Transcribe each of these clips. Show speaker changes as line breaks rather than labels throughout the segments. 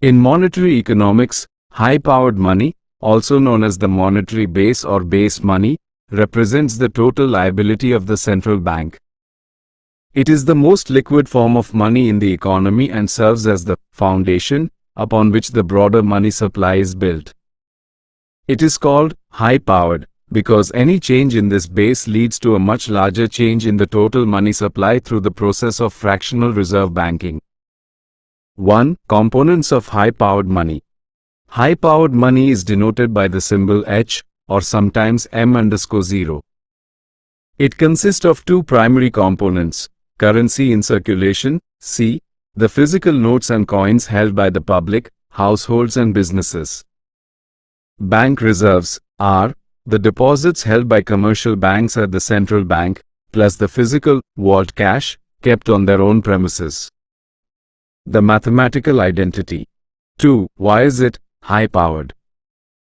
In monetary economics, high-powered money, also known as the monetary base or base money, represents the total liability of the central bank. It is the most liquid form of money in the economy and serves as the foundation upon which the broader money supply is built. It is called high-powered because any change in this base leads to a much larger change in the total money supply through the process of fractional reserve banking. 1. Components of high-powered money. High-powered money is denoted by the symbol H or sometimes M_0. It consists of two primary components: currency in circulation, C, the physical notes and coins held by the public, households and businesses. Bank reserves, R, the deposits held by commercial banks at the central bank, plus the physical, vault cash, kept on their own premises. The mathematical identity. 2. Why is it high-powered?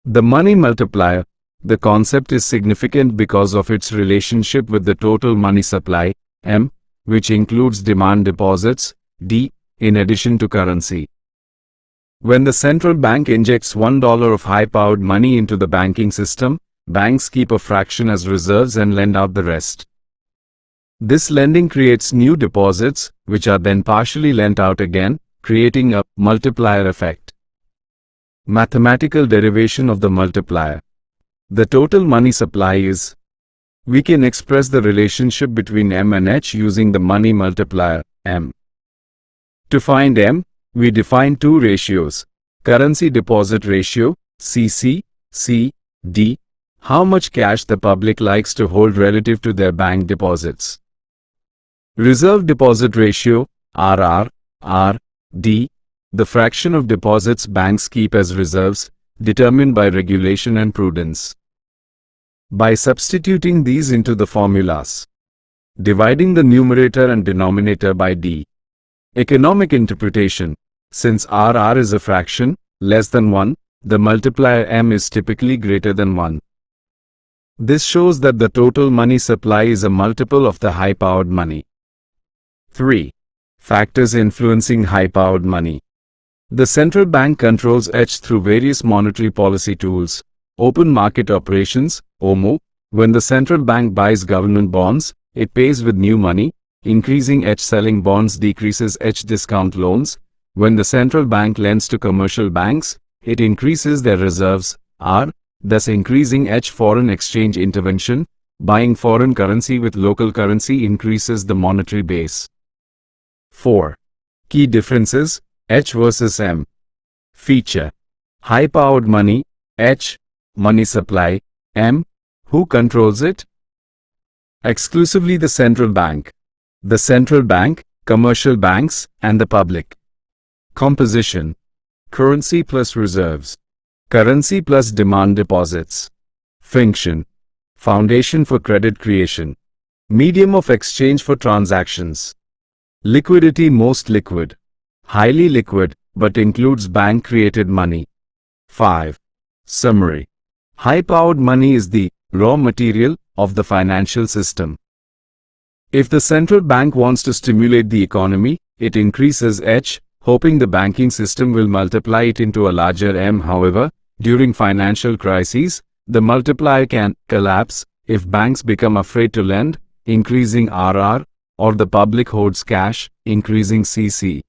The money multiplier. The concept is significant because of its relationship with the total money supply, M, which includes demand deposits, D, in addition to currency. When the central bank injects $1 of high-powered money into the banking system, banks keep a fraction as reserves and lend out the rest. This lending creates new deposits, which are then partially lent out again, creating a multiplier effect. Mathematical derivation of the multiplier. The total money supply is. We can express the relationship between M and H using the money multiplier, M. To find M, we define two ratios: currency deposit ratio, CC, C, D, how much cash the public likes to hold relative to their bank deposits. Reserve deposit ratio, RR, R, D, the fraction of deposits banks keep as reserves, determined by regulation and prudence. By substituting these into the formulas, dividing the numerator and denominator by D. Economic interpretation. Since RR is a fraction, less than 1, the multiplier M is typically greater than 1. This shows that the total money supply is a multiple of the high-powered money. 3. Factors influencing high-powered money. The central bank controls H through various monetary policy tools. Open market operations, OMO. When the central bank buys government bonds, it pays with new money. Increasing H. Selling bonds decreases H. Discount loans. When the central bank lends to commercial banks, it increases their reserves, R, thus increasing H. Foreign exchange intervention. Buying foreign currency with local currency increases the monetary base. 4. Key differences, H versus M. Feature. High-powered money, H, money supply, M, who controls it? Exclusively the central bank. The central bank, commercial banks, and the public. Composition. Currency plus reserves. Currency plus demand deposits. Function. Foundation for credit creation. Medium of exchange for transactions. Liquidity. Most liquid. Highly liquid, but includes bank-created money. 5. Summary. High-powered money is the raw material of the financial system. If the central bank wants to stimulate the economy, it increases H, hoping the banking system will multiply it into a larger M. However, during financial crises, the multiplier can collapse if banks become afraid to lend, increasing RR, or the public hoards cash, increasing CC.